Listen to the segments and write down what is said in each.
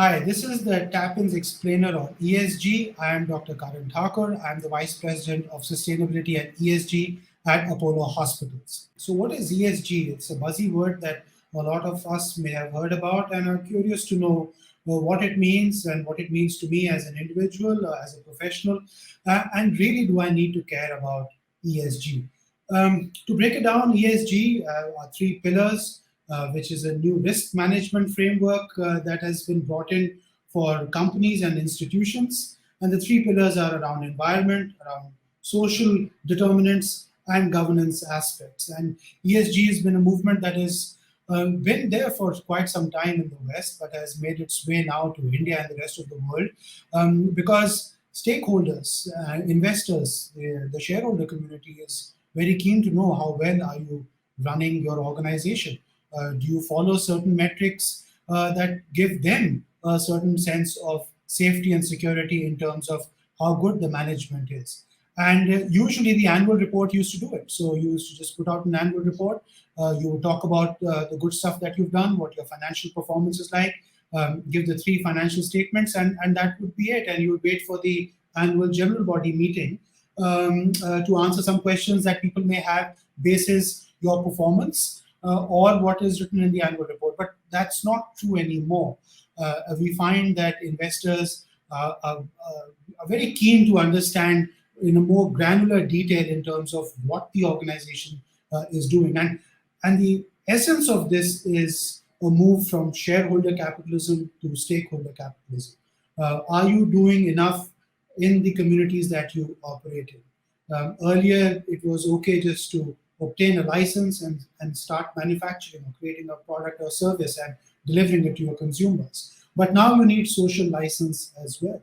Hi, this is the Tap-ins Explainer on ESG. I am Dr. Karan Thakur. I'm the Vice President of Sustainability and ESG at Apollo Hospitals. So what is ESG? It's a buzzy word that a lot of us may have heard about and are curious to know what it means and what it means to me as an individual, as a professional, and really do I need to care about ESG? To break it down, ESG are three pillars, which is a new risk management framework that has been brought in for companies and institutions. And the three pillars are around environment, around social determinants, and governance aspects. And ESG has been a movement that has been there for quite some time in the West, but has made its way now to India and the rest of the world because stakeholders, investors, the shareholder community is very keen to know how well are you running your organization. Do you follow certain metrics that give them a certain sense of safety and security in terms of how good the management is? And usually the annual report used to do it. So you used to just put out an annual report. You would talk about the good stuff that you've done, what your financial performance is like, give the three financial statements, and that would be it. And you would wait for the annual general body meeting to answer some questions that people may have basis your performance or what is written in the annual report. But that's not true anymore. We find that investors are very keen to understand in a more granular detail in terms of what the organization is doing. And the essence of this is a move from shareholder capitalism to stakeholder capitalism. Are you doing enough in the communities that you operate in? Earlier, it was okay just to obtain a license and start manufacturing or creating a product or service and delivering it to your consumers. But now you need social license as well.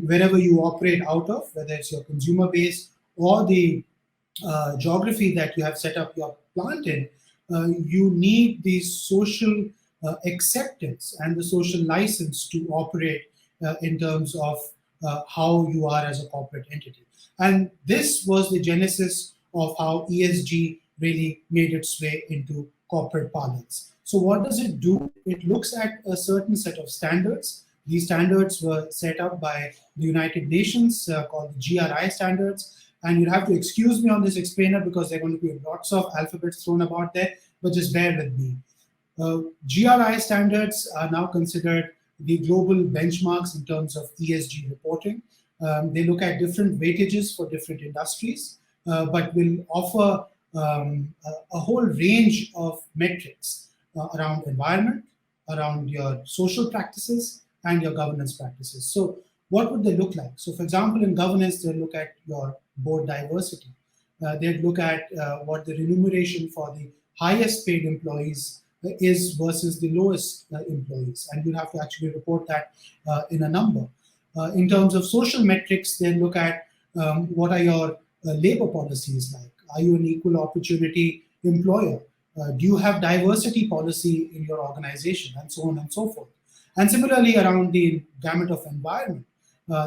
Wherever you operate out of, whether it's your consumer base or the geography that you have set up your plant in, you need the social acceptance and the social license to operate in terms of how you are as a corporate entity. And this was the genesis of how ESG really made its way into corporate parlance. So what does it do? It looks at a certain set of standards. These standards were set up by the United Nations called the GRI standards. And you'll have to excuse me on this explainer because there are going to be lots of alphabets thrown about there, but just bear with me. GRI standards are now considered the global benchmarks in terms of ESG reporting. They look at different weightages for different industries, but will offer a whole range of metrics around environment, around your social practices, and your governance practices. So what would they look like? So for example, in governance, they'll look at your board diversity. They'd look at what the remuneration for the highest paid employees is versus the lowest employees. And you'll have to actually report that in a number. In terms of social metrics, they look at what are your labor policies like? Are you an equal opportunity employer? Do you have diversity policy in your organization? And so on and so forth. And similarly, around the gamut of environment,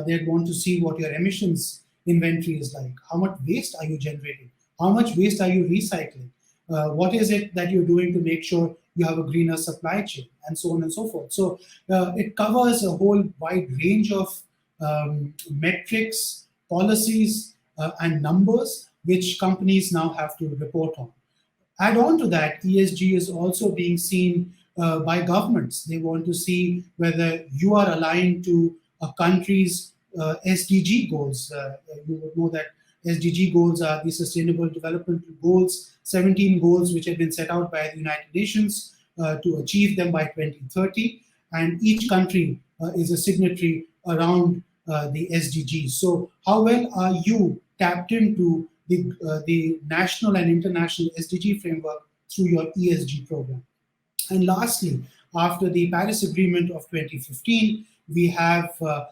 they'd want to see what your emissions inventory is like. How much waste are you generating? How much waste are you recycling? What is it that you're doing to make sure you have a greener supply chain? And so on and so forth. So it covers a whole wide range of metrics, policies, and numbers which companies now have to report on. Add on to that, ESG is also being seen by governments. They want to see whether you are aligned to a country's SDG goals. You would know that SDG goals are the Sustainable Development Goals, 17 goals which have been set out by the United Nations to achieve them by 2030. And each country is a signatory around the SDGs. So how well are you tapped into the national and international SDG framework through your ESG program? And lastly, after the Paris Agreement of 2015, we have a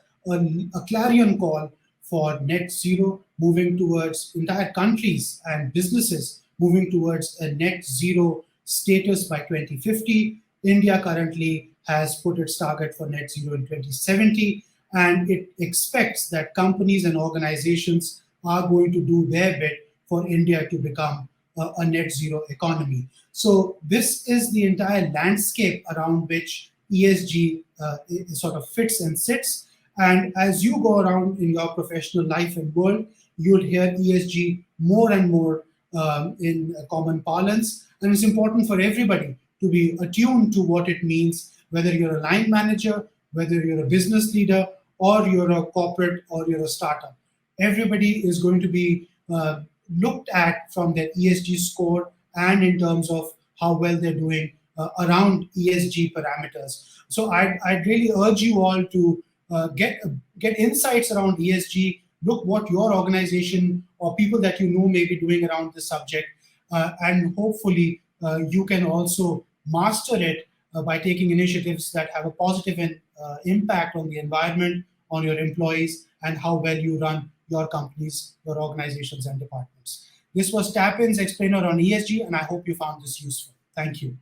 clarion call for net zero, moving towards entire countries and businesses moving towards a net zero status by 2050. India currently has put its target for net zero in 2070, and it expects that companies and organizations are going to do their bit for India to become a net zero economy. So this is the entire landscape around which ESG it sort of fits and sits. And as you go around in your professional life and world, you'll hear ESG more and more in common parlance. And it's important for everybody to be attuned to what it means, whether you're a line manager, whether you're a business leader, or you're a corporate, or you're a startup. Everybody is going to be looked at from their ESG score and in terms of how well they're doing around ESG parameters. So I'd really urge you all to get insights around ESG. Look what your organization or people that you know may be doing around this subject, and hopefully you can also master it by taking initiatives that have a positive impact on the environment, on your employees, and how well you run your companies, your organizations, and departments. This was Tap-In's Explainer on ESG, and I hope you found this useful. Thank you.